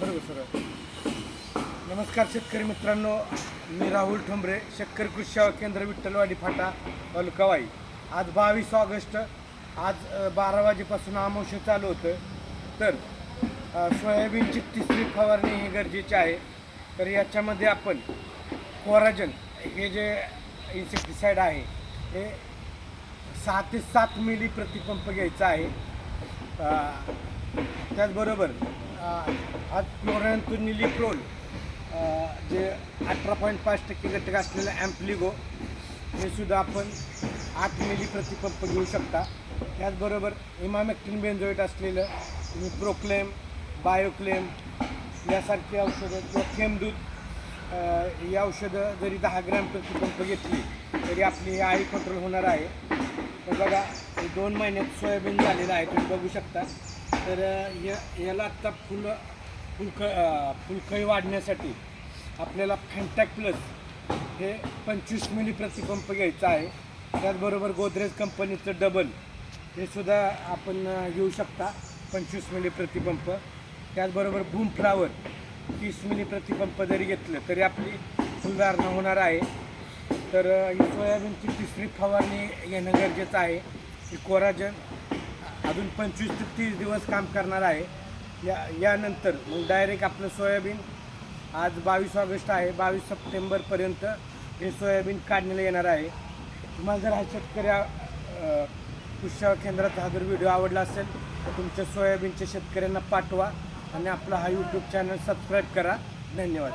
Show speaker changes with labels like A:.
A: बरोबर सर. नमस्कार शेतकरी मित्रांनो, मी राहुल ठोंबरे, शेतकरी कृषी सेवा केंद्र, विठ्ठलवाडी फाटा, तालुका वाई. आज 22 ऑगस्ट. आज 12 वाजेपासून अमावस्या चालू होतं. तर सोयाबीनची तिसरी फवारणी ही गरजेची आहे. तर याच्यामध्ये आपण कोराजन हे जे इन्सेक्टिसाईड आहे हे 6 ते 7 मिली प्रतिपंप घ्यायचं आहे. त्याचबरोबर आज क्लोरॅन्थोनिलिप्रोल जे 18.5% घटक असलेलं ॲम्प्लिगो हे सुद्धा आपण 8 मिली प्रतिपंप घेऊ शकता. त्याचबरोबर इमामेक्टिन बेन्झोएट असलेलं तुम्ही प्रोक्लेम, बायोक्लेम यासारखी औषधं किंवा थेंबदूत ही औषधं जरी 10 ग्रॅम प्रतिपंप घेतली तरी आपली ही आळी कंट्रोल होणार आहे. तर बघा, 2 महिन्यात सोयाबीन झालेलं आहे, तुम्ही बघू शकता. तर याला आत्ता फुलकळी वाढण्यासाठी आपल्याला फॅन्टॅक प्लस हे 25 मिली प्रतिपंप घ्यायचं आहे. त्याचबरोबर गोदरेज कंपनीचं डबल हे सुद्धा आपण घेऊ शकता, 25 मिली प्रतिपंप. त्याचबरोबर बूम फ्लावर 30 मिली प्रतिपंप जरी घेतलं तरी आपली फुलधारणा होणार आहे. तर ही सोयाबीनची तिसरी फवारणी घेणं गरजेचं आहे. ही कोराजन अजून 25 ते 30 दिवस काम करणार आहे. यानंतर मग डायरेक्ट आपलं सोयाबीन आज 22 ऑगस्ट आहे, 22 सप्टेंबरपर्यंत हे सोयाबीन काढण्याला येणार आहे. तुम्हाला जर हा कृषी सेवा केंद्राचा हा जर व्हिडिओ आवडला असेल तर तुमच्या सोयाबीनच्या शेतकऱ्यांना पाठवा आणि आपला हा यूट्यूब चॅनल सबस्क्राईब करा. धन्यवाद.